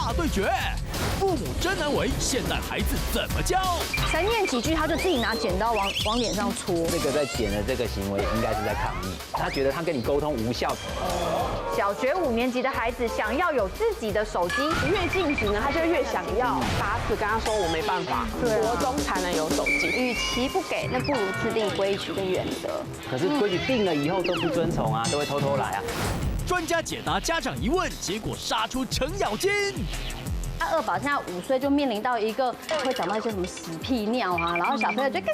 大对决，父母真难为，现代孩子怎么教？才念几句，他就自己拿剪刀往脸上戳。这个在剪的这个行为，应该是在抗议。他觉得他跟你沟通无效。小学5年级的孩子想要有自己的手机，越禁止呢，他就越想要。打死跟他说我没办法，国中才能有手机。与其不给，那不如制定规矩跟原则。可是规矩定了以后都不遵从啊，都会偷偷来啊。专家解答家长疑问，结果杀出程咬金。他二宝现在5岁，就面临到一个会讲到一些什么屎屁尿啊，然后小朋友就咯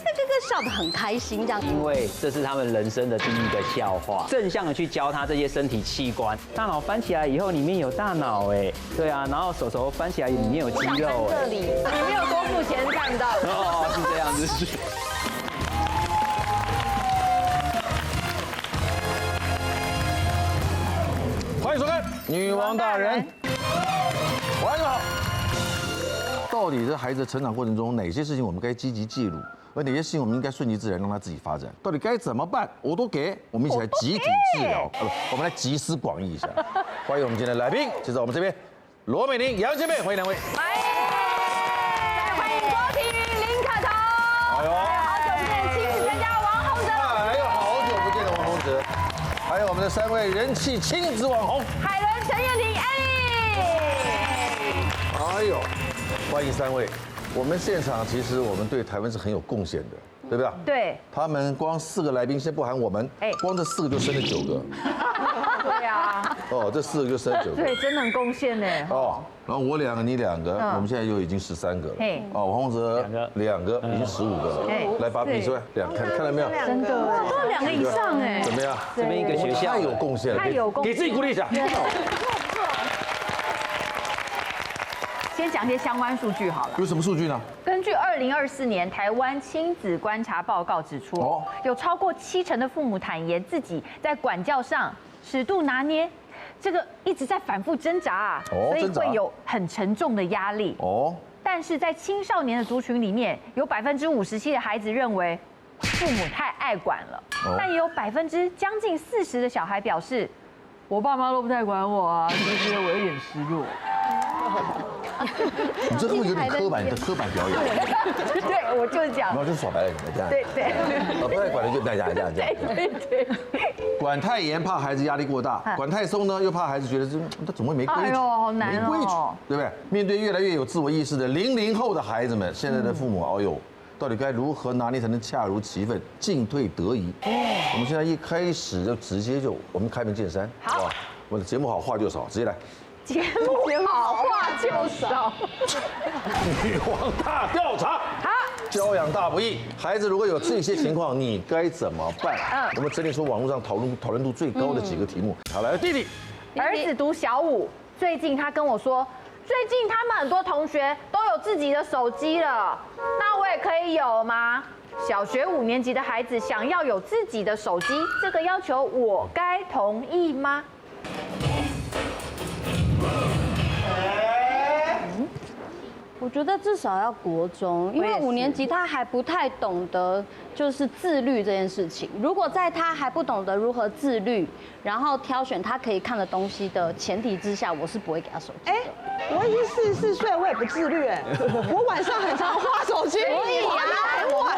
笑得很开心这样。因为这是他们人生的第一个笑话，正向的去教他这些身体器官。大脑翻起来以后，里面有大脑哎，对啊，然后手手翻起来里面有肌肉哎。这里你没有多付钱看到。哦，是这样子。欢迎收看《女王大人》。晚上好。到底这孩子成长过程中，哪些事情我们该积极介入，而哪些事情我们应该顺其自然，让他自己发展？到底该怎么办？我都给。我们一起来集体治疗，我们来集思广益一下。欢迎我们今天的来宾，就在我们这边，罗美玲、杨千妹，欢迎两位。再欢迎郭婷宇、林可彤。哎呦，好久不见，亲子专家王洪哲。还有好久不见的王洪哲，还有我们的3位人气亲子网红，海伦、陈燕婷、Ellie。哎呦，欢迎3位。我们现场其实我们对台湾是很有贡献的，对不对？对。他们光4个来宾，先不含我们，光这4个就生了9个。对啊。哦，这4个就生了9个。对，真的很贡献呢。哦，然后我2个，你2个，我们现在就已经13个了。哦，王洪哲2个，已经15个了。来，把比出来，2个，看到没有？真的，都2个以上哎。怎么样？这边一个学校太有贡献了，太有贡献，给自己鼓励一下。先讲一些相关数据好了。有什么数据呢？根据2024年台湾亲子观察报告指出，有超过70%的父母坦言自己在管教上尺度拿捏，这个一直在反复挣扎啊，所以会有很沉重的压力。但是在青少年的族群里面，有57%的孩子认为父母太爱管了，但也有将近40%的小孩表示，我爸妈都不太管我啊，其实我有点失落。你这会有点刻板表演。对，我就是讲。然后就耍白脸这样。对。不太管了就这样。对。管太严怕孩子压力过大，管太松呢又怕孩子觉得他怎么会没规矩？哎呦，好难哦。没规矩，对不对？面对越来越有自我意识的00后的孩子们，现在的父母，哎呦，到底该如何拿捏才能恰如其分，进退得宜？我们现在一开始就直接我们开门见山，好吧？我的节目好话就少，直接来。节目好话就少。女王大调查。好，教养大不易，孩子如果有这些情况，你该怎么办？我们整理出网络上讨论度最高的几个题目。好，来，弟弟，儿子读小5，最近他跟我说，最近他们很多同学都有自己的手机了，那我也可以有吗？小学5年级的孩子想要有自己的手机，这个要求我该同意吗？我觉得至少要国中，因为5年级他还不太懂得就是自律这件事情。如果在他还不懂得如何自律，然后挑选他可以看的东西的前提之下，我是不会给他手机的。我已经44岁，我也不自律哎，我晚上很常滑手机，所以我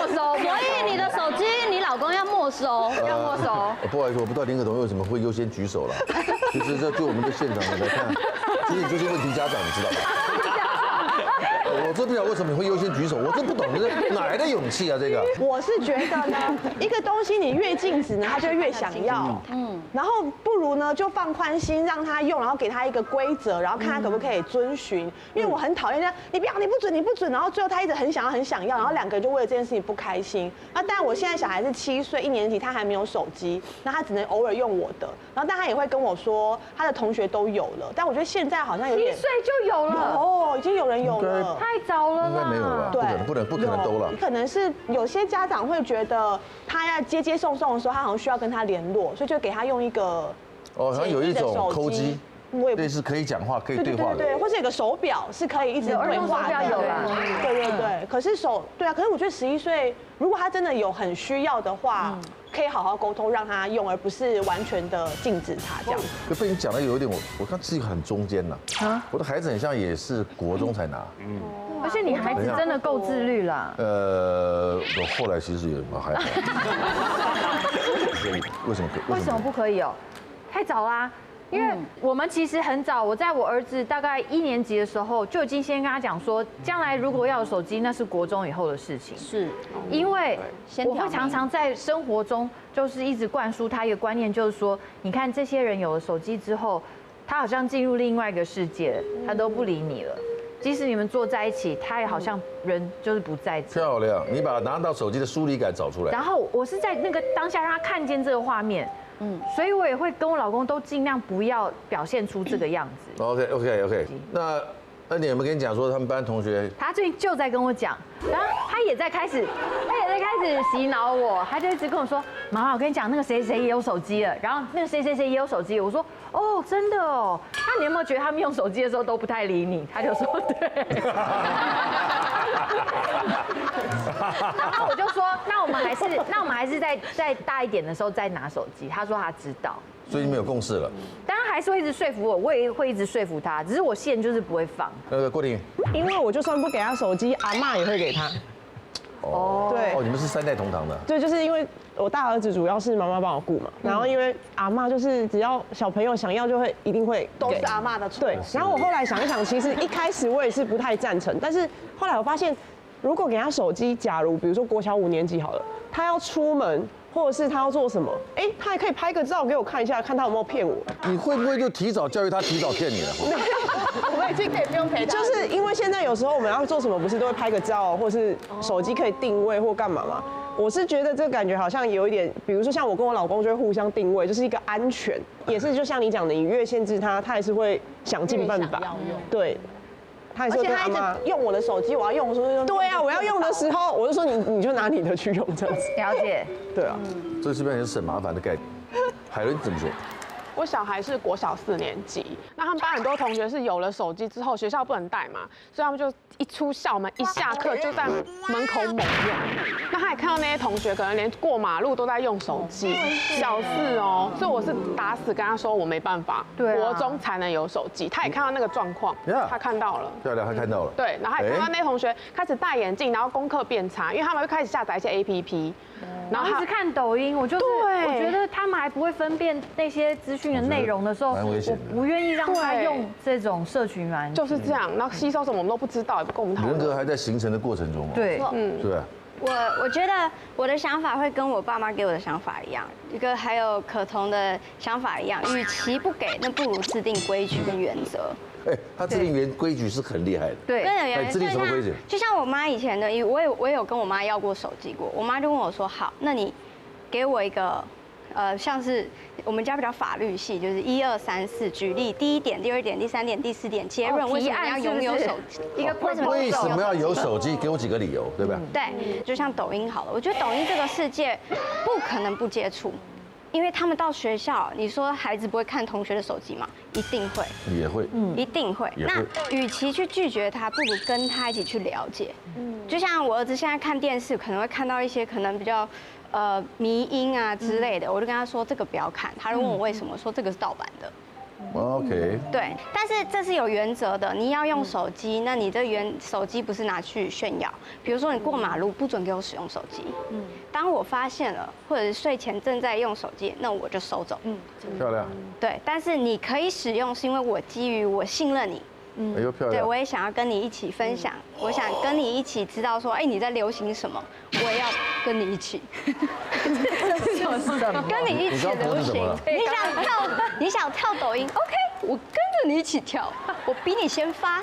没收，所以你的手机你老公要没收，要没收。不好意思，我不知道林可彤为什么会优先举手了。其实这就我们的现场来看，其实你就是问题家长，你知道吗？我真不晓得为什么你会优先举手，我真不懂这哪来的勇气啊？这个我是觉得呢，一个东西你越禁止呢，他就越想要。然后不如呢就放宽心让他用，然后给他一个规则，然后看他可不可以遵循。因为我很讨厌这样，你不要，你不准，然后最后他一直很想要，然后2个人就为了这件事情不开心。那当然我现在小孩是7岁1年级，他还没有手机，那他只能偶尔用我的。然后但他也会跟我说他的同学都有了，但我觉得现在好像有点7岁就有了哦，已经有人有了。太早了啦，应该没有了，不可能都了。可能是有些家长会觉得他要接送的时候，他好像需要跟他联络，所以就给他用一个好像有一种抠机，类似可以讲话、可以对话的，对，或者有个手表是可以一直对话的，有啦，对。可是可是我觉得11岁，如果他真的有很需要的话，可以好好沟通，让他用，而不是完全的禁止他这样。可被你讲的有一点，我看自己很中间呐。我的孩子很像也是国中才拿。而且你孩子真的够自律啦。我后来其实也还好。为什么不可以哦？太早啦。因为我们其实很早，我在我儿子大概1年级的时候就已经先跟他讲说，将来如果要有手机，那是国中以后的事情。是，因为我会常常在生活中就是一直灌输他一个观念，就是说，你看这些人有了手机之后，他好像进入另外一个世界，他都不理你了。即使你们坐在一起，他也好像人就是不在这。漂亮，你把拿到手机的疏离感找出来。然后我是在那个当下让他看见这个画面。所以我也会跟我老公都尽量不要表现出这个样子。OK。那恩典有没有跟你讲说他们班同学？他最近就在跟我讲，然后他也在开始洗脑我，他就一直跟我说：“妈妈，我跟你讲，那个谁谁也有手机了，然后那个谁谁谁也有手机。”我说：“哦，真的哦。”那你有没有觉得他们用手机的时候都不太理你？他就说：“对。”然后我就说：“那我们还是再大一点的时候再拿手机。”他说他知道。所以你们有共识了。当然还是会一直说服我也会一直说服他，只是我线就是不会放。郭婷，因为我就算不给他手机，阿嬷也会给他。对。你们是3代同堂的。对，就是因为我大儿子主要是妈妈帮我顾嘛，然后因为阿嬷就是只要小朋友想要就会一定会都是阿嬷的错。对。然后我后来想一想，其实一开始我也是不太赞成，但是后来我发现，如果给他手机，假如比如说国小5年级好了，他要出门。或者是他要做什么，他还可以拍个照给我看一下，看他有没有骗我。你会不会就提早教育他，提早骗你了？我们已经可以不用陪他。就是因为现在有时候我们要做什么，不是都会拍个照，或是手机可以定位或干嘛嘛？我是觉得这个感觉好像有一点，比如说像我跟我老公就会互相定位，就是一个安全，也是就像你讲的，你越限制他，他还是会想尽办法。对。而且他一直用我的手机，我要用的时候，对啊，我要用的时候，我就说你就拿你的去用这样子。了解。对啊，这是不是也是省麻烦的概念？海伦怎么说？我小孩是国小4年级，那他们班很多同学是有了手机之后，学校不能带嘛，所以他们就一出校门一下课就在门口猛用。那他也看到那些同学可能连过马路都在用手机，小4哦，所以我是打死跟他说我没办法，国中才能有手机。他也看到那个状况，他看到了，漂亮，他看到了。对，然后也看到那些同学开始戴眼镜，然后功课变差，因为他们会开始下载一些 APP。然后一直看抖音，我觉得他们还不会分辨那些资讯的内容的时候，我不愿意让他用这种社群软件，就是这样。然后吸收什么我们都不知道，也不跟我们讨论。人格还在形成的过程中。对，对。我觉得我的想法会跟我爸妈给我的想法一样，一个还有可彤的想法一样，与其不给，那不如制定规矩跟原则。他制定规矩是很厉害的。对，制定什么规矩？就像我妈以前的，我有跟我妈要过手机过，我妈就问我说：“好，那你给我一个，像是我们家比较法律系，就是1、2、3、4，举例第1点、第2点、第3点、第4点，结论为什么要拥有手机？为什么要有手机？给我几个理由，对吧？对，就像抖音好了，我觉得抖音这个世界不可能不接触。”因为他们到学校，你说孩子不会看同学的手机吗？一定会，也会，一定会。那与其去拒绝他，不如跟他一起去了解。就像我儿子现在看电视，可能会看到一些可能比较迷因啊之类的，我就跟他说这个不要看。他就问我为什么，说这个是盗版的。OK。对，但是这是有原则的。你要用手机，那你的手机不是拿去炫耀。比如说你过马路不准给我使用手机。当我发现了，或者是睡前正在用手机，那我就收走。漂亮。对，但是你可以使用，是因为我基于我信任你。哎呦漂亮。对，我也想要跟你一起分享，我想跟你一起知道说，你在流行什么，我也要跟你一起。跟你一起流行。你想跳抖音 ，OK， 我跟着你一起跳，我比你先发，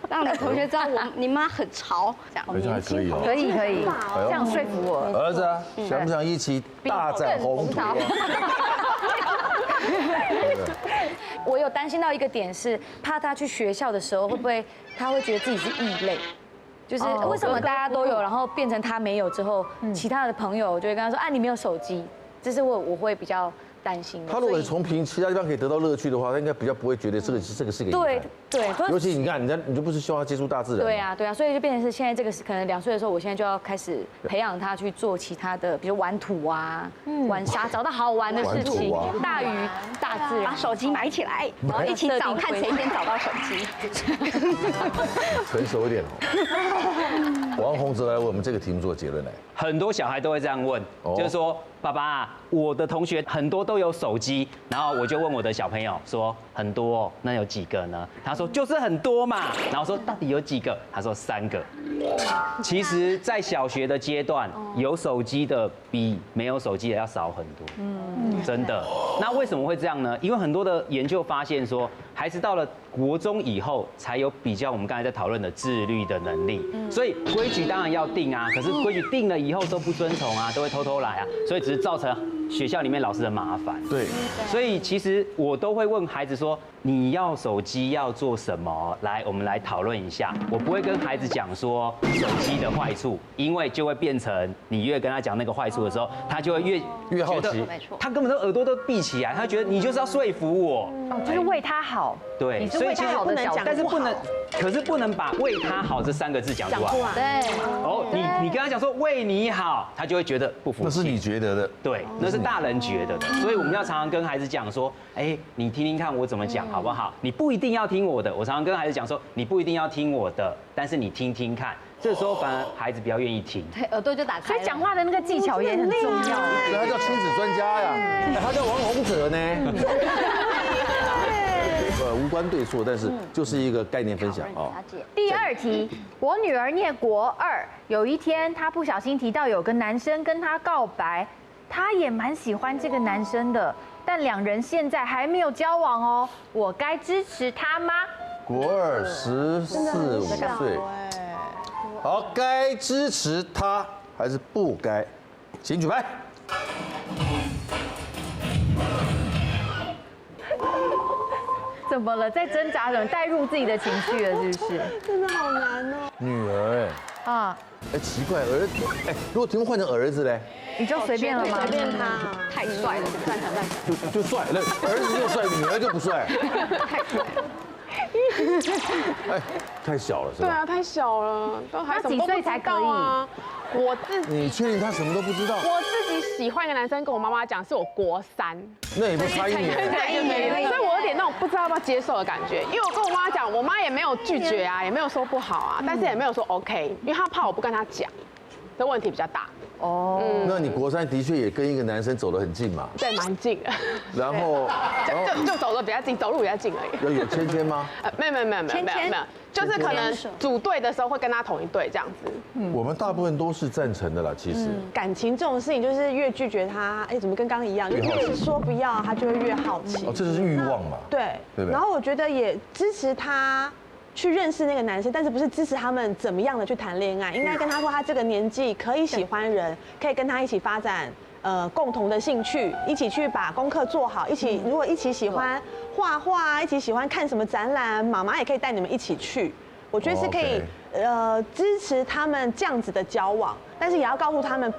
让你同学知道你妈很潮，这样。好像还可以哦。可以，这样说服我。儿子啊，想不想一起大展宏图？我有担心到一个点是，怕他去学校的时候会不会他会觉得自己是异类，就是为什么大家都有，然后变成他没有之后，其他的朋友就会跟他说：“啊，你没有手机。”这是我会比较担心的。他如果从其他地方可以得到乐趣的话，他应该比较不会觉得这个是一个对对，尤其你看，你就不是希望他接触大自然。对啊，所以就变成是现在这个是可能2岁的时候，我现在就要开始培养他去做其他的，比如玩土啊、玩沙，找到好玩的事情，大于大自然。把手机买起来，然后一起找，看谁先找到手机。成熟一点哦。我让洪哲来为我们这个题目做结论来。很多小孩都会这样问，就是说，爸爸，我的同学很多都有手机，然后我就问我的小朋友说，很多哦，那有几个呢？他说就是很多嘛，然后说到底有几个？他说3个。其实，在小学的阶段，有手机的比没有手机的要少很多，真的。那为什么会这样呢？因为很多的研究发现说，孩子到了国中以后，才有比较我们刚才在讨论的自律的能力。所以规矩当然要定啊，可是规矩定了以后都不遵从啊，都会偷偷来啊，所以只是造成学校里面老师的麻烦。对，所以其实我都会问孩子说，你要手机要做什么？来，我们来讨论一下。我不会跟孩子讲说手机的坏处，因为就会变成你越跟他讲那个坏处的时候，他就会越好奇，他根本都耳朵都闭起来，他觉得你就是要说服我，就是为他好。对，你是为他好的角度，但是不能把为他好这3个字讲出来。对，哦，你跟他讲说为你好，他就会觉得不服气。那是你觉得的，对，那是大人觉得的。所以我们要常常跟孩子讲说，哎，你听听看我怎么讲好不好？你不一定要听我的。我常常跟孩子讲说，你不一定要听我的，但是你听听看。这时候反而孩子比较愿意听，对，耳朵就打开了。所以讲话的那个技巧也很重要。对，他叫亲子专家呀，他叫王洪哲呢。无关对错，但是就是一个概念分享啊。第2题，我女儿念国2，有一天她不小心提到有个男生跟她告白，她也蛮喜欢这个男生的，但2人现在还没有交往哦，我该支持他吗？国2 14、15岁，好，该支持他还是不该？请举牌。怎么了？在挣扎中带入自己的情绪了，是不是？真的好难哦。女儿啊，奇怪，儿子，如果题目换成儿子嘞，你就随便了吗？随便他，太帅了，赞成。就帅，那儿子就帅，女儿就不帅。太帅了。太小了是吧？对啊，太小了，都还什么都不知道啊。你确定他什么都不知道？我自己喜欢一个男生，跟我妈妈讲是我国3，那也不差1年。所以我有点那种不知道要不要接受的感觉。因为我跟我妈讲，我妈也没有拒绝啊，也没有说不好啊，但是也没有说 OK， 因为她怕我不跟她讲，这问题比较大。哦，那你国3的确也跟一个男生走得很近嘛？对，蛮近的。然后就走得比较近，走路比较近而已。有牵吗？没有，就是可能组队的时候会跟他同一队这样子。我们大部分都是赞成的啦，其实。感情这种事情就是越拒绝他，怎么跟刚刚一样，越说不要，他就会越好奇。哦，这就是欲望嘛。对，对不对？然后我觉得也支持他去认识那个男生，但是不是支持他们怎么样的去谈恋爱，应该跟他说他这个年纪可以喜欢人，可以跟他一起发展共同的兴趣，一起去把功课做好，如果一起喜欢画画，一起喜欢看什么展览，妈妈也可以带你们一起去。我觉得是可以支持他们这样子的交往，但是也要告诉他们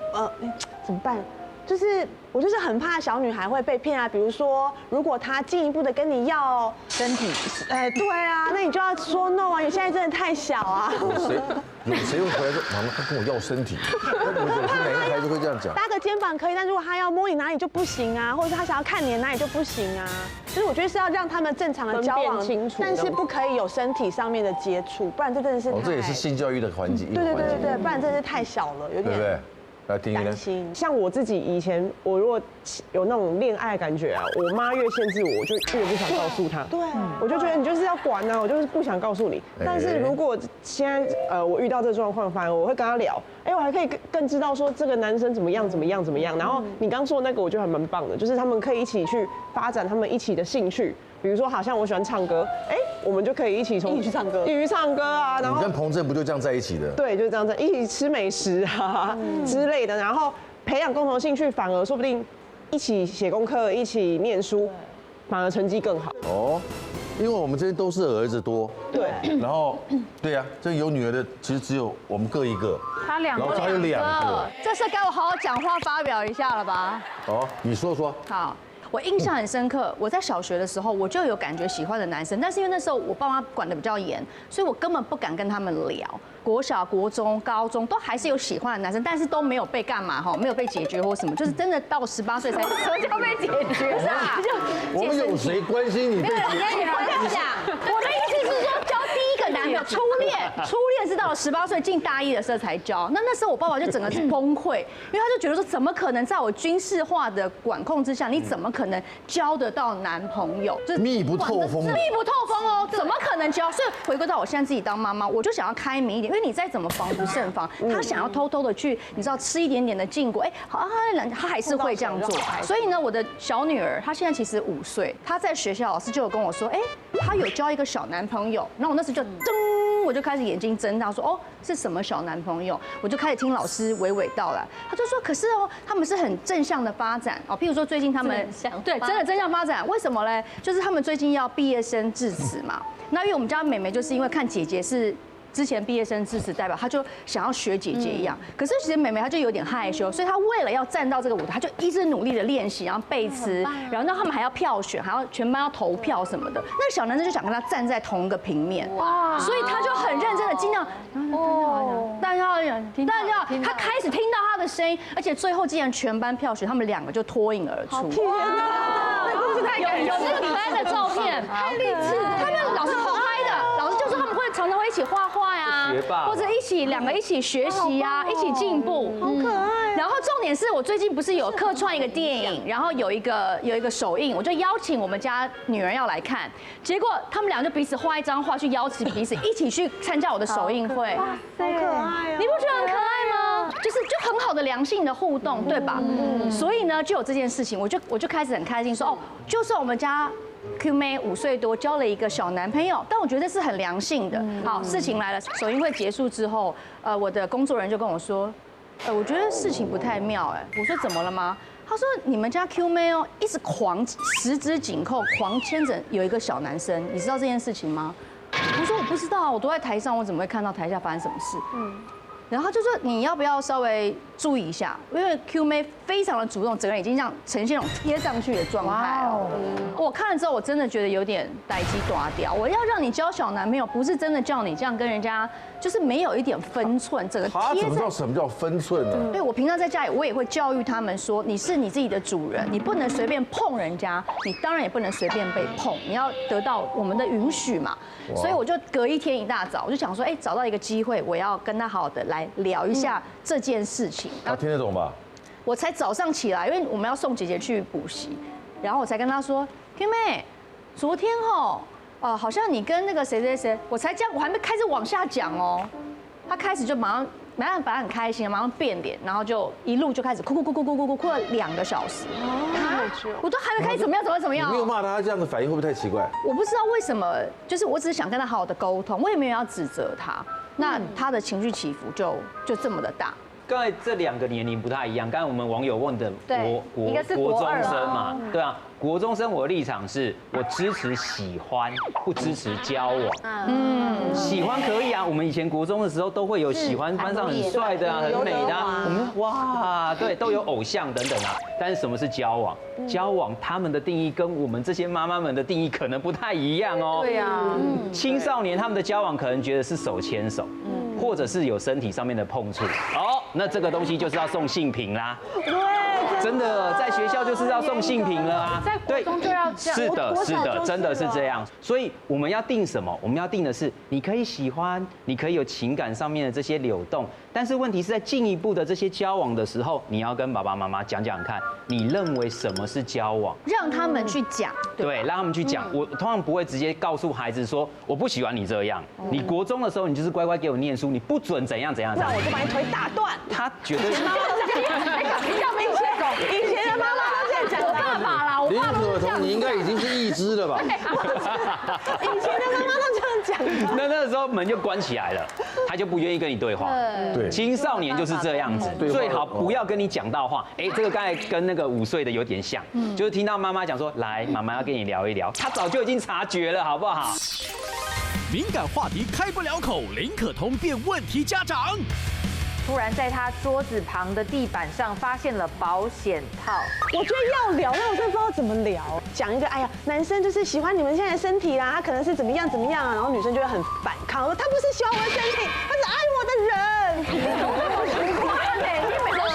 怎么办？就是我就是很怕小女孩会被骗啊，比如说如果她进一步的跟你要身体，对啊，那你就要说 no 啊，你现在真的太小啊。谁会回来说妈妈他跟我要身体？哪个孩子会这样讲？搭个肩膀可以，但如果他要摸你哪里就不行啊，或者是他想要看你的哪里就不行啊。就是我觉得是要让他们正常的交往清楚，但是不可以有身体上面的接触，不然这真的是这也是性教育的环节。对，不然真的是太小了，有点。对不对？担心。像我自己以前，我如果有那种恋爱感觉啊，我妈越限制我，我就越不想告诉她。对，我就觉得你就是要管啊，我就是不想告诉你。但是如果现在我遇到这个状况，反而我会跟他聊，我还可以更知道说这个男生怎么样。然后你刚说的那个，我觉得还蛮棒的，就是他们可以一起去发展他们一起的兴趣。比如说，好像我喜欢唱歌，我们就可以一起去唱歌啊。然后你跟彭正不就这样在一起的？对，就是这样在一起吃美食啊之类的，然后培养共同兴趣，反而说不定一起写功课、一起念书，反而成绩更好。哦，因为我们这边都是儿子多，对，然后对啊，这有女儿的其实只有我们各一个，他2个，然后他有2个。这是该我好好讲话发表一下了吧？哦，你说说。好。我印象很深刻，我在小学的时候我就有感觉喜欢的男生，但是因为那时候我爸妈管得比较严，所以我根本不敢跟他们聊。国小、国中、高中都还是有喜欢的男生，但是都没有被干嘛哈，没有被解决或什么，就是真的到18岁才什么叫被解决啊？我们有谁关心你被解决？我讲，我的意思是说，交第一个男朋友初恋是到了18岁进大一的时候才交。那时候我爸爸就整个是崩溃，因为他就觉得说，怎么可能在我军事化的管控之下，你怎么可能交得到男朋友？就是密不透风，密不透风哦，怎么可能交？所以回归到我现在自己当妈妈，我就想要开明一点，因为你再怎么防不胜防，他想要偷偷的去，你知道吃一点点的禁果，他还是会这样做。所以呢，我的小女儿她现在其实5岁，她在学校老师就有跟我说，她有交一个小男朋友，那我那时就噔，我就开始眼睛睁大，说哦是什么小男朋友？我就开始听老师娓娓道来，他就说可是哦他们是很正向的发展哦，譬如说最近他们对真的正向发展，为什么嘞？就是他们最近要毕业生致辞嘛，那因为我们家妹妹就是因为看姐姐是。之前毕业生致辞代表，他就想要学姐姐一样。可是其实妹妹她就有点害羞，所以她为了要站到这个舞台，她就一直努力的练习，然后背词，然后他们还要票选，还要全班要投票什么的。那个小男生就想跟她站在同一个平面，哇！所以他就很认真的尽量，大家要，他开始听到他的声音，而且最后竟然全班票选，他们2个就脱颖而出。天哪，那故事太感人了，有那个可爱的照片，太励志了。他们老师偷拍的，老师就说他们会常常会一起画画呀，或者2个一起学习呀，一起进步，好可爱。然后重点是我最近不是有客串一个电影，然后有一个首映，我就邀请我们家女儿要来看，结果他们2就彼此画一张画去邀请彼此一起去参加我的首映会，好可爱啊！你不觉得很可爱吗？就很好的良性的互动，对吧？所以呢，就有这件事情，我就开始很开心说，哦，就算我们家 Q 妹5岁多交了一个小男朋友，但我觉得是很良性的。好，事情来了，首映会结束之后，我的工作人员就跟我说，我觉得事情不太妙，我说怎么了吗？他说你们家 Q 妹哦，一直十指紧扣，狂牵着有一个小男生，你知道这件事情吗？我说我不知道，我都在台上，我怎么会看到台下发生什么事？然后他就说你要不要稍微注意一下，因为 Q 妹非常的主动，整个人已经这样呈现那种贴上去的状态哦。我看了之后，我真的觉得有点呆鸡大掉。我要让你交小男朋友，不是真的叫你这样跟人家，就是没有一点分寸，整个贴在。他怎么知道什么叫分寸呢？对，我平常在家里，我也会教育他们说，你是你自己的主人，你不能随便碰人家，你当然也不能随便被碰，你要得到我们的允许嘛。所以我就隔一天一大早，我就想说，找到一个机会，我要跟他好好的来聊一下这件事情。他听得懂吧？我才早上起来，因为我们要送姐姐去补习，然后我才跟她说 ，Q 妹，昨天好像你跟那个谁，我才讲，我还没开始往下讲哦，她开始就马上很开心，马上变脸，然后就一路就开始哭了2个小时，我都还没开始怎么样。你没有骂他，这样的反应会不会太奇怪？我不知道为什么，就是我只是想跟他好好的沟通，我也没有要指责他，那他的情绪起伏就这么的大。刚才这2个年龄不太一样，刚才我们网友问的一个是国中国2生嘛，对啊，国中生我的立场是我支持喜欢，不支持交往。喜欢可以啊，我们以前国中的时候都会有喜欢班上很帅的啊，很美的啊，我们哇，对，都有偶像等等啊。但是什么是交往？交往他们的定义跟我们这些妈妈们的定义可能不太一样哦。对呀，青少年他们的交往可能觉得是手牵手。或者是有身体上面的碰触，那这个东西就是要送性平啦。对，真的在学校就是要送性平了啊。在国中就要这样。是的，真的是这样。所以我们要定什么？我们要定的是，你可以喜欢，你可以有情感上面的这些流动，但是问题是在进一步的这些交往的时候，你要跟爸爸妈妈讲讲看，你认为什么是交往？让他们去讲。对，让他们去讲。我通常不会直接告诉孩子说我不喜欢你这样。你国中的时候，你就是乖乖给我念书。你不准怎样，不然我就把你腿打断。他绝对是。妈妈都这样，比较明显。以前的妈妈都这样讲。我爸爸啦，林可彤，你应该已经是一只了吧？以前的妈妈都这样讲。那个时候门就关起来了，他就不愿意跟你对话。对，青少年就是这样子，最好不要跟你讲到话。这个刚才跟那个5岁的有点像，就是听到妈妈讲说，来，妈妈要跟你聊一聊，他早就已经察觉了，好不好？敏感话题开不了口，林可彤变问题家长。突然在他桌子旁的地板上发现了保险套。我觉得要聊，但我真的不知道怎么聊。讲一个，哎呀，男生就是喜欢你们现在的身体啦，他可能是怎么样怎么样啊，然后女生就会很反抗，说他不是喜欢我的身体，他是爱我的人。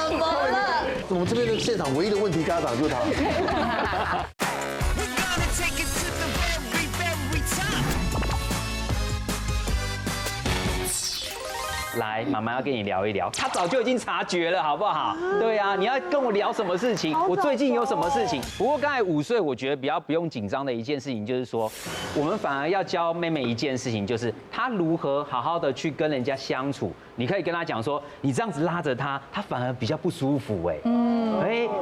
怎么了？我们这边的现场唯一的问题家长就是他。来，妈妈要跟你聊一聊，她早就已经察觉了，好不好？对啊，你要跟我聊什么事情？我最近有什么事情？不过刚才5岁，我觉得比较不用紧张的一件事情，就是说，我们反而要教妹妹一件事情，就是她如何好好的去跟人家相处。你可以跟她讲说，你这样子拉着她，她反而比较不舒服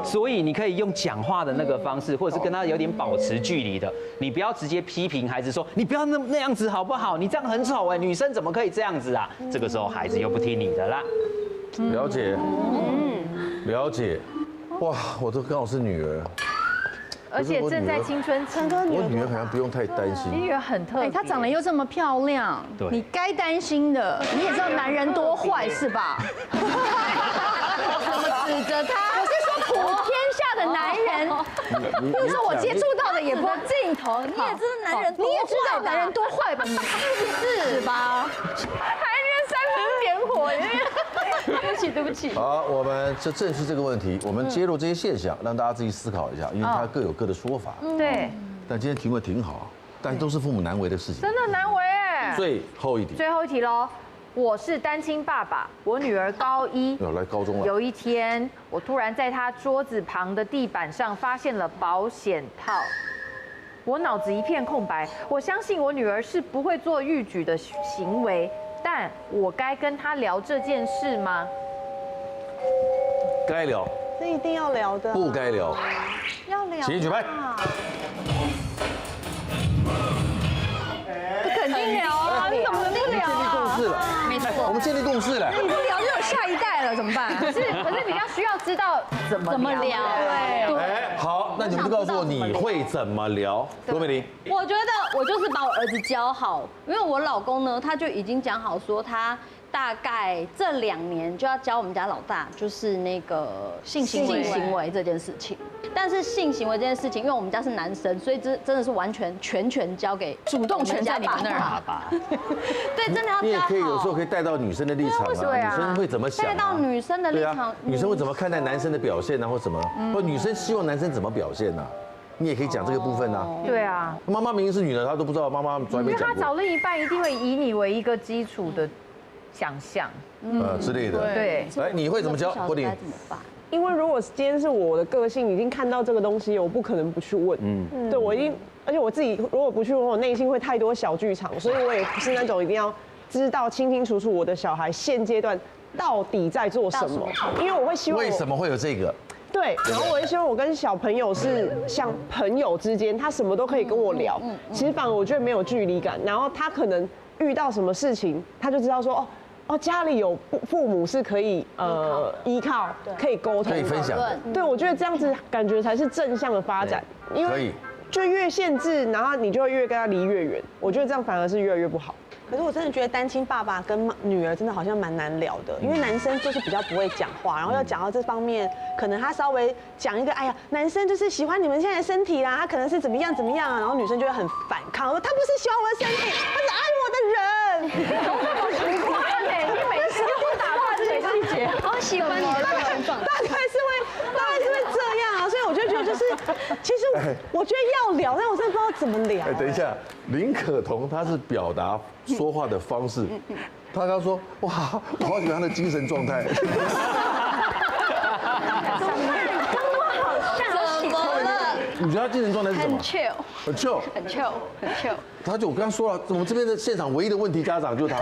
所以你可以用讲话的那个方式，或者是跟她有点保持距离的，你不要直接批评孩子说，你不要那样子好不好？你这样很丑女生怎么可以这样子啊？这个时候孩子又不听你的啦。了解，了解。哇，我都刚好是女儿，而且正在青春期，我女儿好像不用太担心。你女儿很特别，她长得又这么漂亮，你该担心的。你也知道男人多坏是吧？怎么指着他？我是说普天下的男人，比如说我接触到的也不尽头，你也知道男人，你也知道男人多坏吧？你是吧？还煽风点火，对不起。好，我们就正视这个问题，我们揭露这些现象，让大家自己思考一下，因为它各有各的说法。对。但今天题目挺好，但都是父母难为的事情。真的难为最后一题。最后一题喽。我是单亲爸爸，我女儿高1，要来高中了。有一天，我突然在她桌子旁的地板上发现了保险套，我脑子一片空白。我相信我女儿是不会做逾矩的行为，但我该跟她聊这件事吗？该聊。这一定要聊的。不该聊。要聊。请举牌。肯定聊啊，你怎么能不聊啊？没错，我们建立共识了。你不聊就有下一代了，怎么办？可是你要需要知道怎么聊。对。哎，好，那你们就告诉我你会怎么聊，罗美玲。我觉得我就是把我儿子教好，因为我老公呢，他就已经讲好说他大概这2年就要教我们家老大，就是那个性行为这件事情。但是性行为这件事情，因为我们家是男生，所以真的是完全全交给主动权在你们那儿。对，真的要教好。你也可以有时候可以带到女生的立场啊，女生会怎么想？带到女生的立场，女生会怎么看待男生的表现啊，或什么？或女生希望男生怎么表现呢？你也可以讲这个部分啊。对啊。妈妈明明是女的，她都不知道，妈妈从来没讲过。因为她找另一半一定会以你为一个基础的想象，之类的。对。来，你会怎么教？郭玲。因为如果今天是我的个性已经看到这个东西，我不可能不去问。对我一定，而且我自己如果不去问，我内心会太多小剧场，所以我也不是那种一定要知道清清楚楚我的小孩现阶段到底在做什么，因为我会希望。为什么会有这个？对，然后我也希望我跟小朋友是像朋友之间，他什么都可以跟我聊。其实反而我觉得没有距离感，然后他可能遇到什么事情，他就知道说哦，家里有父母是可以依靠，可以沟通，可以分享。对，我觉得这样子感觉才是正向的发展，因为就越限制，然后你就会越跟他离越远。我觉得这样反而是越来越不好。可是我真的觉得单亲爸爸跟女儿真的好像蛮难聊的，因为男生就是比较不会讲话，然后要讲到这方面，可能他稍微讲一个，哎呀，男生就是喜欢你们现在的身体啦，他可能是怎么样啊，然后女生就会很反抗，说他不是喜欢我的身体，他是爱我的人。你每次都打破这些细节，好喜欢你的大概是会这样啊，所以我就觉得就是，其实我觉得要聊，但我真的不知道怎么聊。等一下，林可彤她是表达说话的方式，她刚说哇，我好喜欢她的精神状态。你觉得他精神状态是什么？很 chill。他就我刚刚说了，我们这边的现场唯一的问题家长就是他。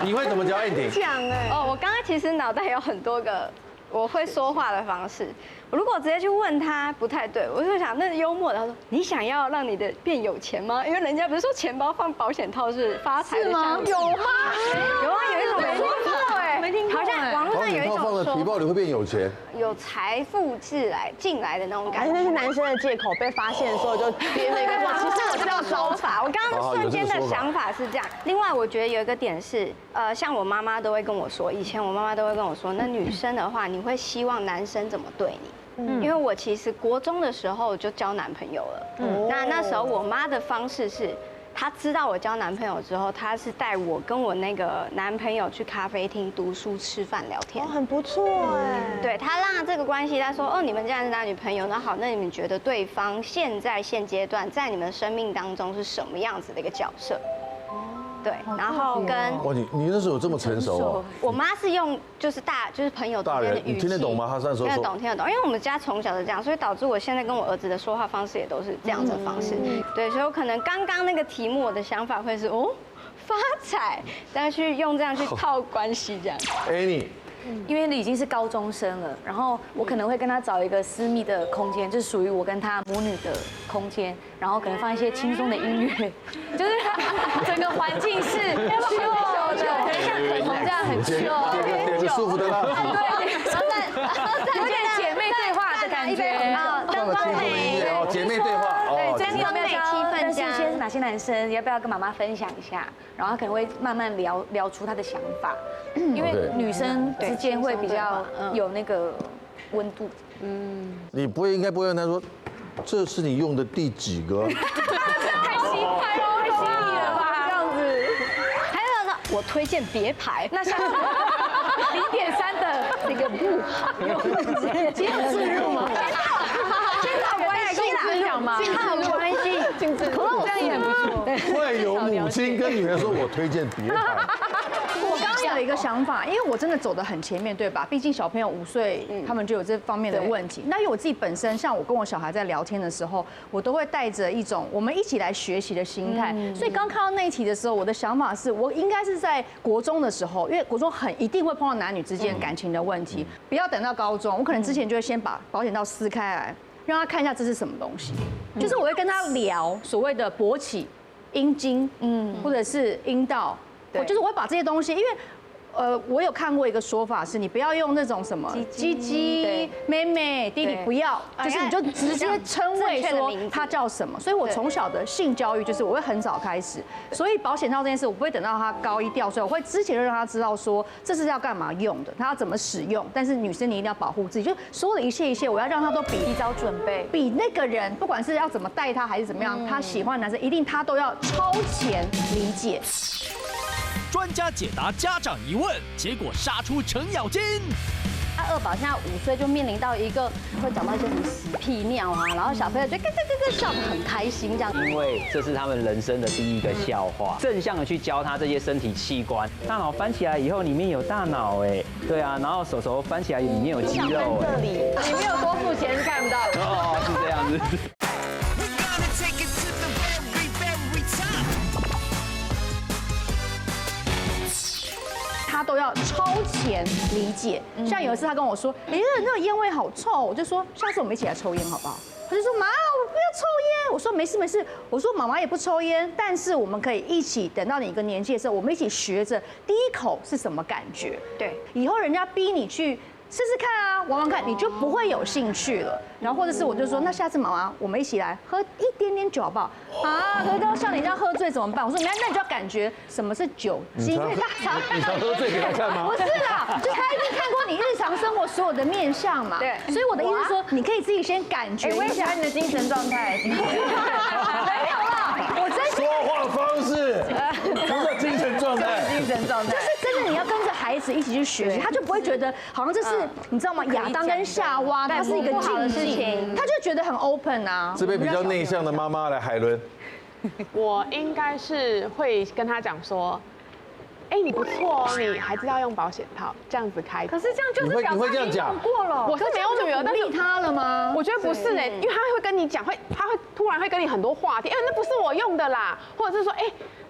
你会怎么教Andy？讲我刚刚其实脑袋有很多个我会说话的方式。如果直接去问他不太对，我就想那幽默的，他说你想要让你的变有钱吗？因为人家不是说钱包放保险套是发财的象征。有吗？有啊，有一种说法。对，好像网络保上有一险套放种说在皮包里会变有钱。有财富进来的那种感觉。还是那是男生的借口，被发现的时候就编了一个话。其实我这个说法，我刚刚瞬间的想法是这样。另外，我觉得有一个点是，像我妈妈都会跟我说，以前我妈妈都会跟我说，那女生的话，你会希望男生怎么对你？因为我其实国中的时候就交男朋友了。那时候我妈的方式是，她知道我交男朋友之后，她是带我跟我那个男朋友去咖啡厅读书、吃饭、聊天。很不错哎。对，她让这个关系，她说哦，你们既然是男女朋友，那好，那你们觉得对方现阶段在你们生命当中是什么样子的一个角色？对，然后跟哇，你那时候有这么成熟哦？我妈是用就是朋友之间的语气，你听得懂吗？她那时候听得懂，因为我们家从小是这样，所以导致我现在跟我儿子的说话方式也都是这样子的方式。对，所以我可能刚刚那个题目，我的想法会是哦，发财，但是去用这样去套关系这样。Annie。因为已经是高中生了，然后我可能会跟他找一个私密的空间，就是属于我跟他母女的空间，然后可能放一些轻松的音乐，就是整个环境是 chill 的，像可能这样很 chill， 点个舒服的蜡烛，对，有点姐妹对话的感觉，放个轻松的音乐哦，姐妹对话。对，今天有没有气氛？认识一些哪些男生？要不要跟妈妈分享一下？然后他可能会慢慢聊出他的想法，因为女生之间会比较有那个温度。你应该不会问他说，这是你用的第几个？太心太犀利了吧？这样子。还有呢，我推荐别排。那下次0.3的那个不好用，今天自入吗？先讨关系啦，先讨关系，这样也很不错。会有母亲跟女儿说，我推荐别排。我刚刚有一个想法，因为我真的走得很前面，对吧？毕竟小朋友5岁，他们就有这方面的问题。那因为我自己本身，像我跟我小孩在聊天的时候，我都会带着一种我们一起来学习的心态。所以刚看到那一题的时候，我的想法是我应该是在国中的时候，因为国中一定会碰到男女之间感情的问题，不要等到高中。我可能之前就会先把保险套撕开来，让他看一下这是什么东西。就是我会跟他聊所谓的勃起、阴茎，或者是阴道。就是我会把这些东西，因为我有看过一个说法是，你不要用那种什么鸡鸡、妹妹、弟弟，不要，就是你就直接称谓说他叫什么。所以我从小的性教育就是我会很早开始，所以保险套这件事我不会等到他高1掉，所以我会之前就让他知道说这是要干嘛用的，他要怎么使用。但是女生你一定要保护自己，就所有的一切，我要让他都提早准备，比那个人不管是要怎么带他还是怎么样，他喜欢的男生一定他都要超前理解。专家解答家长疑问，结果杀出程咬金。他2宝现在5岁就面临到一个会讲到一些什么屎屁尿啊，然后小朋友就咯笑得很开心这样。因为这是他们人生的第一个笑话，正向的去教他这些身体器官。大脑翻起来以后，里面有大脑哎，对啊，然后手翻起来里面有肌肉哎，你没有多付钱是看不到的。哦，是这样子。他都要超前理解。像有一次他跟我说，哎，那个烟味好臭，我就说下次我们一起来抽烟好不好？他就说妈，我不要抽烟。我说没事，我说妈妈也不抽烟，但是我们可以一起等到你一个年纪的时候，我们一起学着第一口是什么感觉。对，以后人家逼你去试试看啊，玩玩看，你就不会有兴趣了。然后或者是我就说，那下次妈妈我们一起来喝一点点酒好不好？啊，可是都像你这样喝醉怎么办？我说那你就要感觉什么是酒精。你常喝醉给他看吗？不是啦，就他一定看过你日常生活所有的面相嘛。对，所以我的意思是说，你可以自己先感觉一下。我也喜欢你的精神状态。没有啦，我真说话方式，不是精神状态。精神状态就是真的，你要跟着孩子一起去学习，他就不会觉得好像这是你知道吗？亚当跟夏娃，它是一个禁忌，他就觉得很 open 啊。这边比较内向的妈妈来，海伦。我应该是会跟他讲说，哎，你不错哦，你还知道用保险套，这样子开。可是这样就是你会这样讲过了。我是没有女儿，但是他了吗？我觉得不是哎，因为他会跟你讲，他会突然会跟你很多话题，哎，那不是我用的啦，或者是说，哎。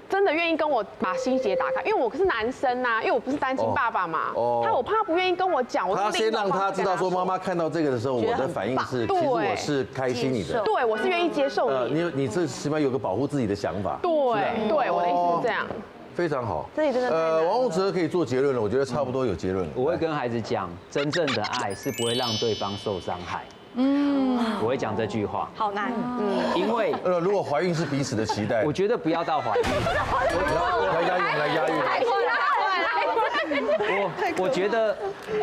真的愿意跟我把心结打开，因为我是男生呐，因为我不是单亲爸爸嘛。我怕他不愿意跟我讲，他先让他知道说，妈妈看到这个的时候，我的反应是，其实我是开心你的，对，我是愿意接受你。你这起码有个保护自己的想法。对，我的意思是这样。非常好。这里真的太难了王宏哲可以做结论了，我觉得差不多有结论了。我会跟孩子讲，真正的爱是不会让对方受伤害。我会讲这句话。好难。因为如果怀孕是彼此的期待，我觉得不要到怀孕。来押韵，来押韵。我觉得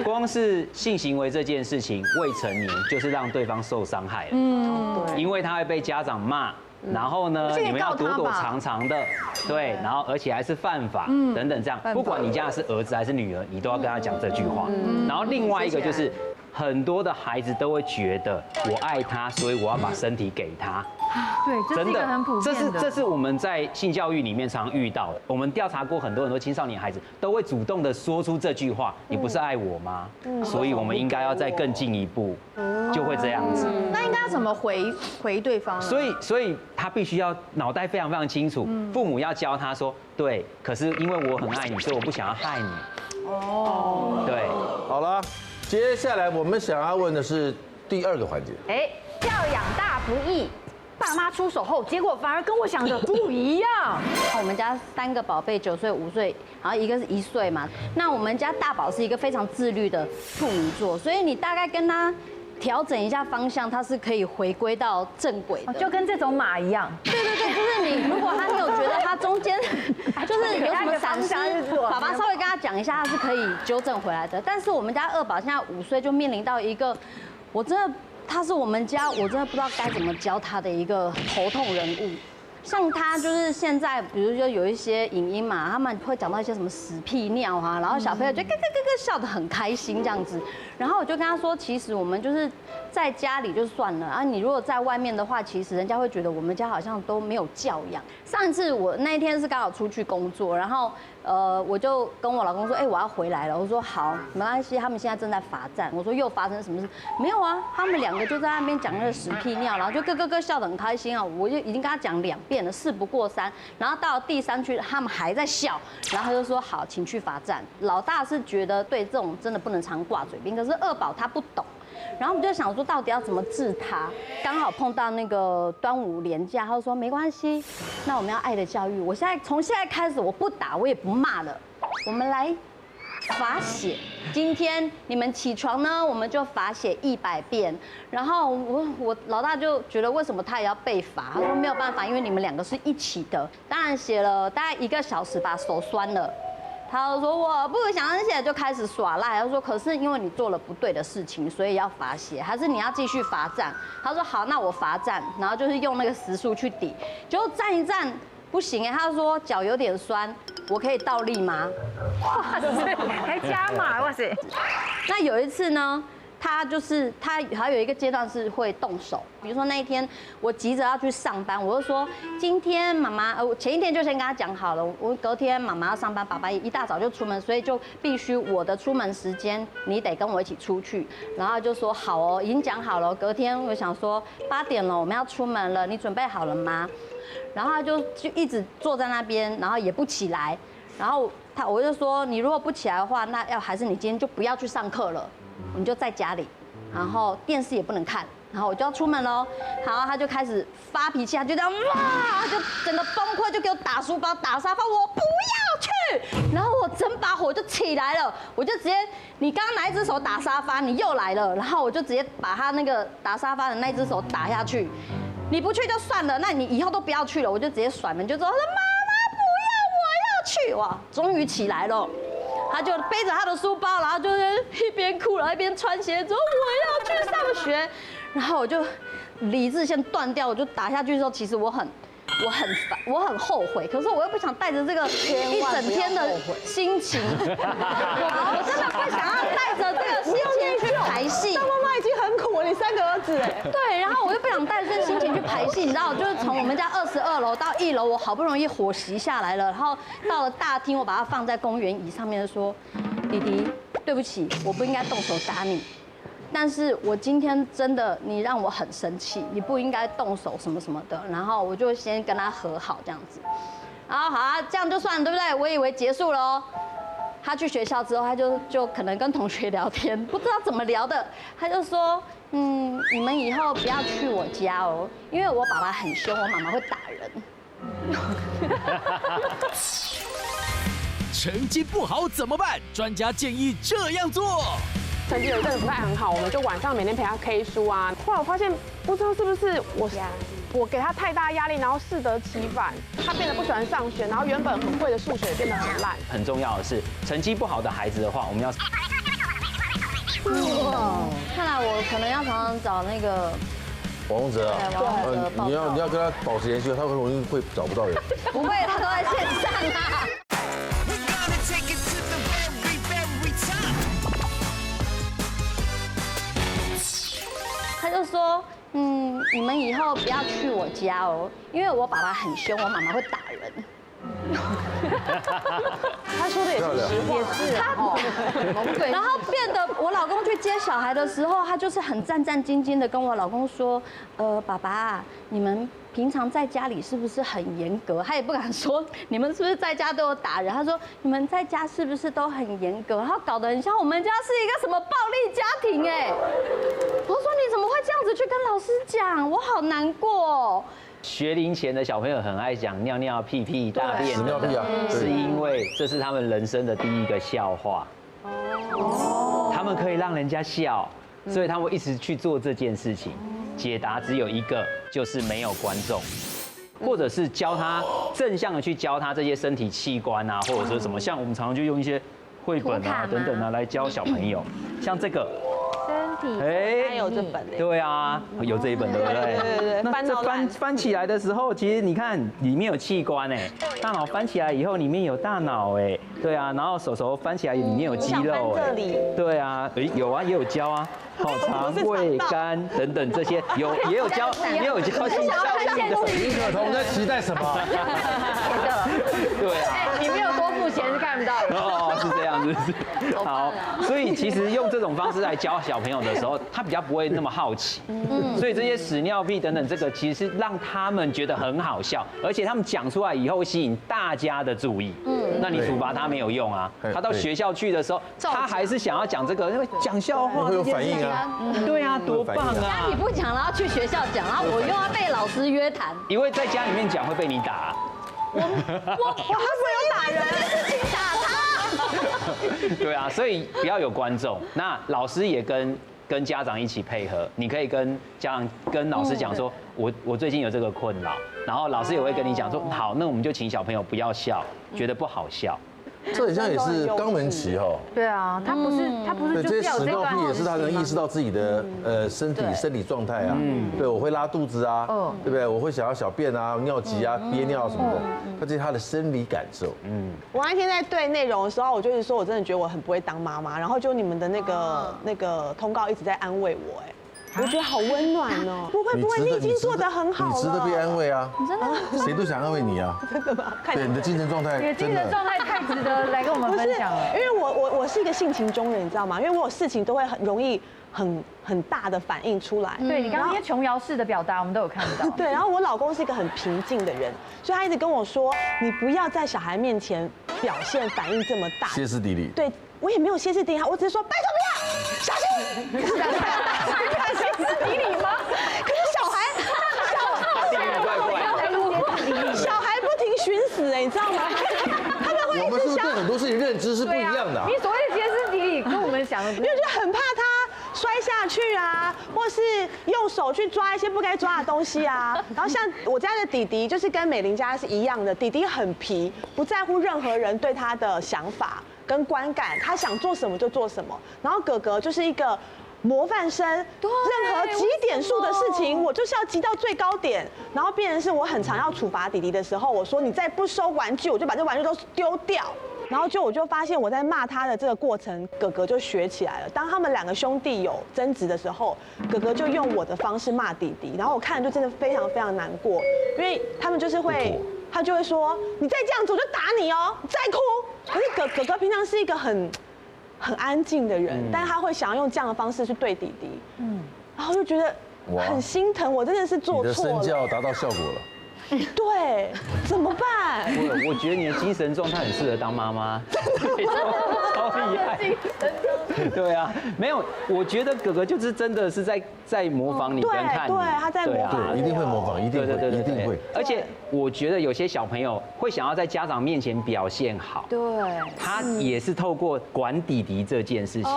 光是性行为这件事情，未成年就是让对方受伤害了。因为他会被家长骂。然后呢，你们要躲躲藏藏的，对，然后而且还是犯法，等等这样。不管你家的是儿子还是女儿，你都要跟他讲这句话。然后另外一个就是，很多的孩子都会觉得我爱他，所以我要把身体给他。对，这是一个很普遍的。这是我们在性教育里面常遇到的。我们调查过很多青少年孩子都会主动的说出这句话：你不是爱我吗？所以我们应该要再更进一步，就会这样子。那应该要怎么回对方呢？所以他必须要脑袋非常非常清楚，父母要教他说，对，可是因为我很爱你，所以我不想要害你。对，好了，接下来我们想要问的是第2个环节。教养大不易。爸妈出手后，结果反而跟我想的不一样。我们家3个宝贝，9岁、5岁，然后一个是1岁嘛。那我们家大宝是一个非常自律的处女座，所以你大概跟他调整一下方向，他是可以回归到正轨的，就跟这种马一样。对，就是你，如果他没有觉得他中间就是有什么闪失，爸爸稍微跟他讲一下，他是可以纠正回来的。但是我们家2宝现在5岁，就面临到一个，我真的。他是我们家，我真的不知道该怎么教他的一个头痛人物。像他就是现在，比如说有一些影音嘛，他们会讲到一些什么屎屁尿啊，然后小朋友就咯咯咯笑得很开心这样子。然后我就跟他说，其实我们就是在家里就算了啊，你如果在外面的话，其实人家会觉得我们家好像都没有教养。上次我那一天是刚好出去工作，然后我就跟我老公说，我要回来了。我说好，没关系，他们现在正在罚站。我说又发生什么事？没有啊，他们2个就在那边讲那个屎屁尿，然后就咯咯咯笑得很开心啊。我就已经跟他讲2遍了，事不过3。然后到了第3区，他们还在笑，然后他就说好，请去罚站。老大是觉得对这种真的不能常挂嘴边，可是2宝他不懂。然后我们就想说，到底要怎么治他？刚好碰到那个端午连假，他就说没关系，那我们要爱的教育。我从现在开始，我不打，我也不骂了，我们来罚写。今天你们起床呢，我们就罚写100遍。然后我老大就觉得为什么他也要被罚？他说没有办法，因为你们2个是一起的。当然写了大概1个小时吧，手酸了。他就说我不想写，就开始耍赖。他说可是因为你做了不对的事情，所以要罚写，还是你要继续罚站？他说好，那我罚站，然后就是用那个时数去抵，结果站一站不行他说脚有点酸，我可以倒立吗？哇塞，还加码，哇塞！那有一次呢？他还有一个阶段是会动手，比如说那一天我急着要去上班，我就说今天妈妈，我前一天就先跟他讲好了，我隔天妈妈要上班，爸爸一大早就出门，所以就必须我的出门时间你得跟我一起出去，然后就说好哦，已经讲好了。隔天我想说8点了，我们要出门了，你准备好了吗？然后他就一直坐在那边，然后也不起来，然后我就说你如果不起来的话，那还是你今天就不要去上课了。你就在家里，然后电视也不能看，然后我就要出门喽。然后他就开始发脾气，他就这样哇，就整个崩溃，就给我打书包、打沙发，我不要去。然后我整把火就起来了，我就直接，你刚刚哪一只手打沙发，你又来了，然后我就直接把他那个打沙发的那只手打下去。你不去就算了，那你以后都不要去了，我就直接甩门就走。他说妈妈不要，我要去。哇，终于起来了。他就背着他的书包，然后就是一边哭，然后一边穿鞋子，我要去上学。然后我就理智先断掉，我就打下去的时候，其实我很烦，我很后悔，可是我又不想带着这个一整天的心情，我真的不想要带着这个心情去排戏。当妈妈已经很苦了，你3个儿子对，然后我又不想带着这个心情去排戏，你知道，就是从我们家22楼到1楼，我好不容易火熄下来了，然后到了大厅，我把它放在公园椅上面说，弟弟，对不起，我不应该动手打你。但是我今天真的，你让我很生气，你不应该动手什么什么的。然后我就先跟他和好这样子，然后好啊，这样就算了，对不对？我以为结束了哦。他去学校之后，他就可能跟同学聊天，不知道怎么聊的，他就说，你们以后不要去我家哦，因为我爸爸很凶，我妈妈会打人。成绩不好怎么办？专家建议这样做。成绩有一阵子不太很好，我们就晚上每天陪他 K 书啊。后来我发现，不知道是不是我给他太大压力，然后适得其反，他变得不喜欢上学，然后原本很会的数学也变得很烂。很重要的是，成绩不好的孩子的话，我们要。看来我可能要常常找那个王洪哲啊，对，你要跟他保持联系，他很容易会找不到人。不会，他都在线上啊。他就说，你们以后不要去我家哦，因为我爸爸很凶，我妈妈会打人。他说的也是实话，也是他，然后变得我老公去接小孩的时候，他就是很战战兢兢的跟我老公说，爸爸，你们平常在家里是不是很严格？他也不敢说你们是不是在家都有打人，他说你们在家是不是都很严格？然后搞得很像我们家是一个什么暴力家庭哎。我说你怎么会这样子去跟老师讲？我好难过哦。学龄前的小朋友很爱讲尿尿、屁屁、大便屎尿屁啊，是因为这是他们人生的第一个笑话。他们可以让人家笑，所以他们一直去做这件事情。解答只有一个，就是没有观众，或者是教他正向的去教他这些身体器官啊，或者说什么，像我们常常就用一些绘本啊等等啊来教小朋友，像这个。哎，有这本对啊，有这一本，对不对？对。那这翻起来的时候，其实你看里面有器官哎，大脑翻起来以后里面有大脑哎，对啊，然后手翻起来里面有肌肉哎，对啊，有啊，也有胶啊，肠胃、肝等等这些也有胶性效应的。林可彤在期待什么？对啊，你没有多付钱是看不到的。哦，是这样子。好，所以其实用这种方式来教小朋友的时候，他比较不会那么好奇。所以这些屎尿屁等等，这个其实是让他们觉得很好笑，而且他们讲出来以后会吸引大家的注意。那你处罚他没有用啊，他到学校去的时候，他还是想要讲这个，因为讲笑话会有反应啊。对啊，多棒啊！家里不讲，然后去学校讲，然后我又要被老师约谈。因为在家里面讲会被你打。我还会有打人的事情打他。对啊，所以不要有观众，那老师也跟家长一起配合，你可以跟老师讲说，我最近有这个困扰，然后老师也会跟你讲说，好，那我们就请小朋友不要笑，觉得不好笑。这很像也是肛门期哈。对啊，他不是对，这些屎尿段屁也是他能意识到自己的生理状态啊。对，我会拉肚子啊，对不对？我会想要小便啊、尿急啊、憋尿什么的，这是他的生理感受。我那天在对内容的时候，我就是说我真的觉得我很不会当妈妈，然后就你们的那个通告一直在安慰我，哎。我觉得好温暖哦！不会，你已经做得很好了。你值得被安慰啊！真的？谁都想安慰你啊！真的吗？对，你的精神状态，你的精神状态太值得来跟我们分享了。因为我是一个性情中人，你知道吗？因为我有事情都会很容易很大的反应出来。对你刚刚那些琼瑶式的表达，我们都有看到。对，然后我老公是一个很平静的人，所以他一直跟我说，你不要在小孩面前表现反应这么大，歇斯底里。对。我也没有歇斯底里，我只是说拜托不要，小心。你看歇斯底里吗？可是小孩不停寻死哎，你知道吗？他们会我们是不是对很多事情认知是不一样的？你所谓的歇斯底里跟我们想的，因为就很怕他摔下去啊，或是用手去抓一些不该抓的东西啊。然后像我家的弟弟，就是跟美玲家是一样的，弟弟很皮，不在乎任何人对他的想法跟观感，他想做什么就做什么。然后哥哥就是一个模范生，任何积点数的事情，我就是要积到最高点。然后变成是我很常要处罚弟弟的时候，我说你再不收玩具，我就把这玩具都丢掉。然后我就发现我在骂他的这个过程，哥哥就学起来了。当他们两个兄弟有争执的时候，哥哥就用我的方式骂弟弟，然后我看了就真的非常非常难过，因为他们就是会。他就会说：“你再这样子，我就打你哦！再哭。”可是哥哥平常是一个很安静的人，但他会想要用这样的方式去对弟弟，然后就觉得很心疼，我真的是做错了。你的身教达到效果了。对，怎么办？我觉得你的精神状态很适合当妈妈，超厉害。对啊，没有，我觉得哥哥就是真的是在模仿你跟看你，对，他在模仿，对，一定会模仿，一定会，一定会。而且我觉得有些小朋友会想要在家长面前表现好，对，他也是透过管弟弟这件事情，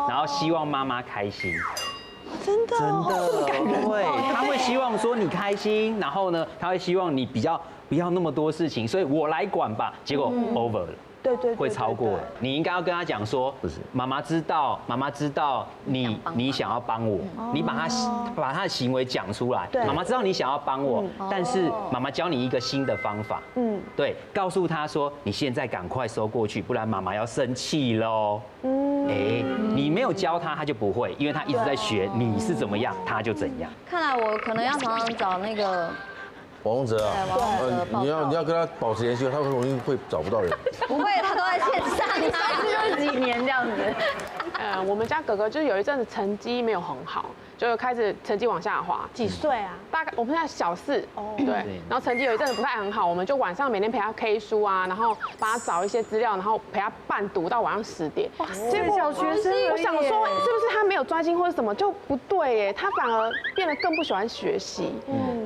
然后希望妈妈开心。真的，这么感人。对，他会希望说你开心，然后呢，他会希望你不要那么多事情，所以我来管吧。结果 over 了。对，会超过了。你应该要跟他讲说，不是，妈妈知道你想要帮我，你把他的行为讲出来。妈妈知道你想要帮我，但是妈妈教你一个新的方法。对，告诉他说你现在赶快收过去，不然妈妈要生气喽。你没有教他，他就不会，因为他一直在学你是怎么样，他就怎样。看来我可能要常常找那个。王洪哲啊，你要跟他保持联系，他很容易会找不到人。不会，他都在线上，你才是几年这样子。我们家哥哥就是有一阵子成绩没有很好，就开始成绩往下滑。几岁啊？大概我们现在小4，对。然后成绩有一阵子不太很好，我们就晚上每天陪他 K 书啊，然后帮他找一些资料，然后陪他伴读到晚上10点。结果小学生，我想说是不是他没有专心或者什么就不对耶？他反而变得更不喜欢学习。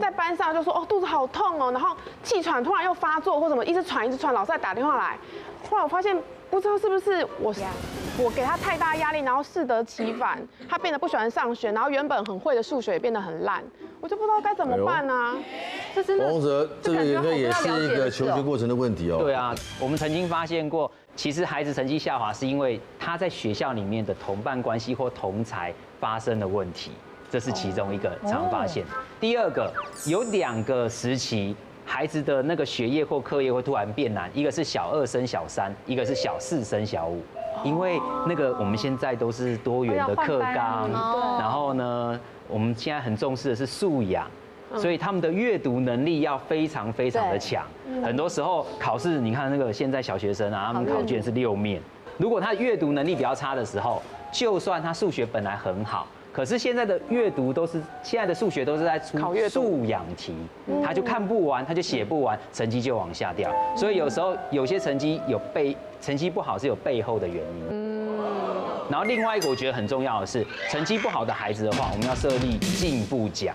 在班上就说肚子好痛哦，然后气喘突然又发作或什么，一直喘，老师还打电话来。后来我发现不知道是不是我给他太大压力，然后适得其反，他变得不喜欢上学，然后原本很会的数学也变得很烂，我就不知道该怎么办啊。这真的，王洪哲，这个应该也是一个求学过程的问题哦。对啊，我们曾经发现过，其实孩子成绩下滑是因为他在学校里面的同伴关系或同侪发生的问题，这是其中一个常发现。第二个，有2个时期。孩子的那个学业或课业会突然变难，一个是小2升小3，一个是小4升小5，因为那个我们现在都是多元的课纲，然后呢，我们现在很重视的是素养，所以他们的阅读能力要非常非常的强。很多时候考试，你看那个现在小学生啊，他们考卷是6面，如果他阅读能力比较差的时候，就算他数学本来很好。可是现在的阅读现在的数学都是在出素养题，他就看不完，他就写不完，成绩就往下掉。所以有时候有些成绩成绩不好是有背后的原因。然后另外一个我觉得很重要的是，成绩不好的孩子的话，我们要设立进步奖。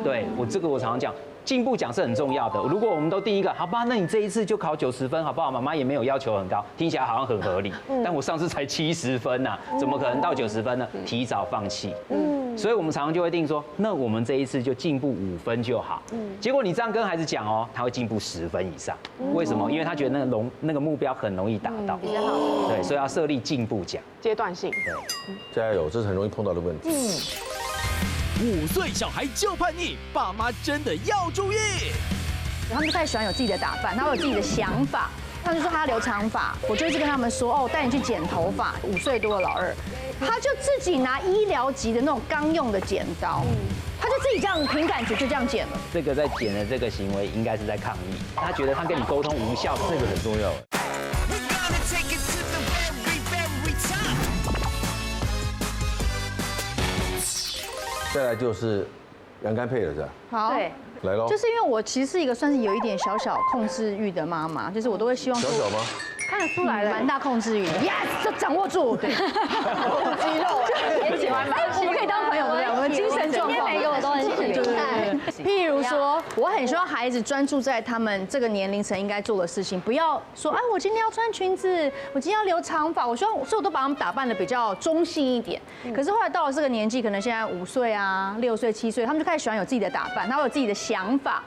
对我常常讲。进步奖是很重要的。如果我们都定一个，好吧，那你这一次就考90分，好不好？妈妈也没有要求很高，听起来好像很合理。但我上次才70分呐，怎么可能到90分呢？提早放弃。所以我们常常就会定说，那我们这一次就进步5分就好。结果你这样跟孩子讲哦，他会进步10分以上。为什么？因为他觉得那个目标很容易达到。比较好。对，所以要设立进步奖，阶段性。对，加油，这是很容易碰到的问题。5岁小孩就叛逆，爸妈真的要注意。他们就开始喜欢有自己的打扮，他会有自己的想法。他就说他要留长发，我就一直跟他们说带你去剪头发。5岁多的老二，他就自己拿医疗级的那种刚用的剪刀，他就自己这样凭感觉就这样剪了。这个在剪的这个行为应该是在抗议，他觉得他跟你沟通无效，这个很重要。再来就是杨甘配了是吧？好，对，来喽。就是因为我其实是一个算是有一点小小控制欲的妈妈，就是我都会希望小吗？看得出来了，蛮大控制欲的。Yes， 就掌握住，对，肌肉也喜欢吧？我们可以当朋友，对不对？我们精神状况每个我都很喜欢。譬如说，我很希望孩子专注在他们这个年龄层应该做的事情，不要说哎，我今天要穿裙子，我今天要留长发。我希望，所以我都把他们打扮的比较中性一点。可是后来到了这个年纪，可能现在5岁啊、6岁、7岁，他们就开始喜欢有自己的打扮，他会有自己的想法。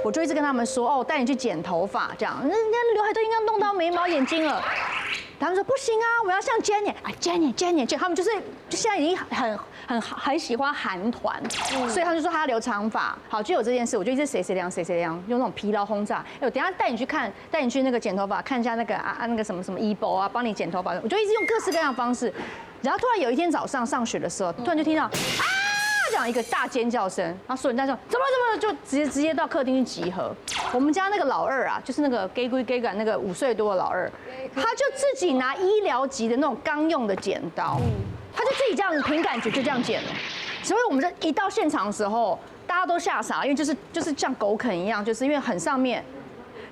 我就一直跟他们说，带你去剪头发，这样，人家刘海都应该弄到眉毛、眼睛了。他们说不行啊，我要像 Jenny， 他们就现在已经很喜欢韩团，所以他就说他要留长发。好，就有这件事，我就一直谁凉，用那种疲劳轰炸。我等下带你去那个剪头发，看一下那个什么EBO啊，帮你剪头发。我就一直用各式各样的方式，然后突然有一天早上上学的时候，突然就听到这样一个大尖叫声，然后所有人在说怎么就直接到客厅去集合。我们家那个老二啊，就是那个 gay 感那个5岁多的老二，他就自己拿医疗级的那种刚用的剪刀，他就自己这样凭感觉就这样剪了。所以我们就一到现场的时候，大家都吓傻，因为就是像狗啃一样，就是因为很上面。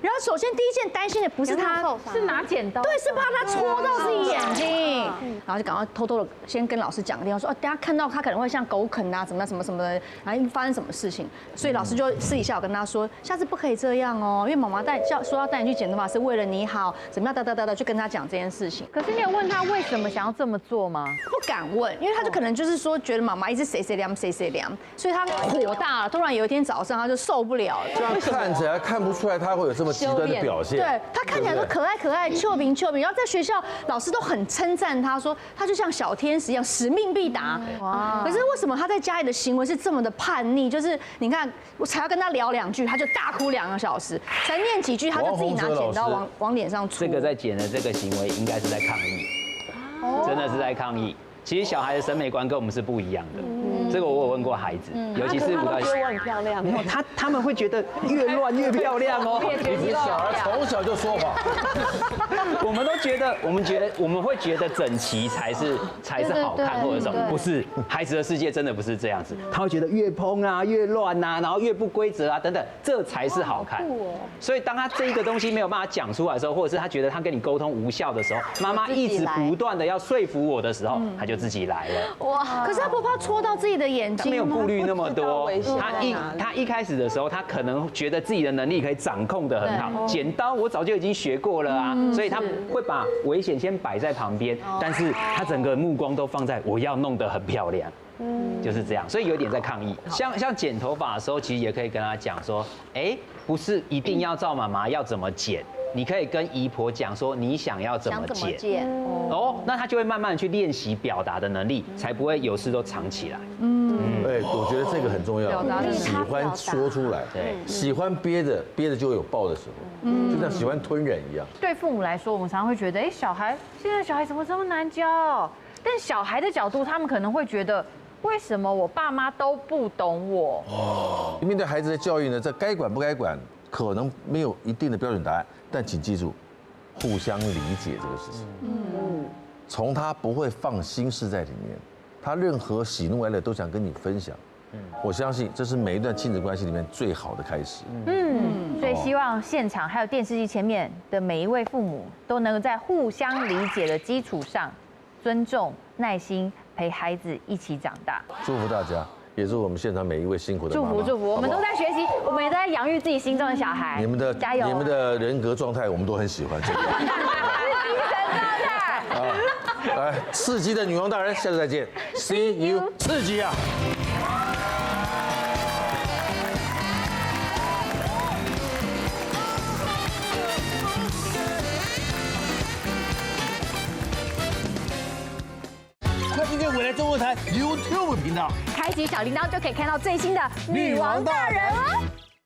然后首先第一件担心的不是他，是拿剪刀，对，是怕他戳到自己眼睛，然后就赶快偷偷的先跟老师讲个电话，说哦，等下看到他可能会像狗啃啊，怎么样什么什么的，然后发生什么事情，所以老师就私底下有跟他说，下次不可以这样哦，因为妈妈说要带你去剪头发是为了你好，怎么样哒，就跟他讲这件事情。可是你有问他为什么想要这么做吗？不敢问，因为他就可能就是说觉得妈妈一直谁凉，所以他火大了。突然有一天早上他就受不了了，这样看起来看不出来他会有这么极端的表现。对他看起来都可爱，俏皮，然后在学校老师都很称赞他，说他就像小天使一样，使命必达。哇！可是为什么他在家里的行为是这么的叛逆？就是你看，我才要跟他聊2句，他就大哭2个小时，才念几句他就自己拿剪刀往脸上戳。这个在剪的这个行为应该是在抗议，真的是在抗议。其实小孩的审美观跟我们是不一样的，这个我有问过孩子，尤其是5到10。觉得我很漂亮，他们会觉得越乱越漂亮哦。你小孩从小就说谎，我们都觉得，我们会觉得整齐才是好看，或者什么？不是，孩子的世界真的不是这样子，他会觉得越蓬啊、越乱啊，然后越不规则啊等等，这才是好看。所以当他这一个东西没有办法讲出来的时候，或者是他觉得他跟你沟通无效的时候，妈妈一直不断的要说服我的时候，他就自己来了。哇！可是他不怕戳到自己的眼睛吗？他没有顾虑那么多。他一开始的时候，他可能觉得自己的能力可以掌控得很好。剪刀我早就已经学过了啊，所以他会把危险先摆在旁边，但是他整个目光都放在我要弄得很漂亮。就是这样，所以有点在抗议。像剪头发的时候，其实也可以跟他讲说，不是一定要照妈妈要怎么剪。你可以跟姨婆讲说你想要怎么剪哦，那他就会慢慢去练习表达的能力，才不会有事都藏起来。我觉得这个很重要，喜欢说出来，对，喜欢憋着就会有爆的时候，就像喜欢吞忍一样。对父母来说，我们常常会觉得，现在小孩怎么这么难教？但小孩的角度，他们可能会觉得，为什么我爸妈都不懂我？面对孩子的教育呢，这该管不该管，可能没有一定的标准答案。但请记住，互相理解这个事情。从他不会放心事在里面，他任何喜怒哀乐都想跟你分享。我相信这是每一段亲子关系里面最好的开始。所以希望现场还有电视机前面的每一位父母，都能够在互相理解的基础上，尊重、耐心陪孩子一起长大。祝福大家。也祝我们现场每一位辛苦的妈妈。祝福，我们都在学习，我们也在养育自己心中的小孩。加油！你们的人格状态我们都很喜欢。精神状态。来，刺激的女王大人，下次再见。See you， 刺激啊！快订阅未来中文台 YouTube 频道，开启小铃铛就可以看到最新的女王大人哦。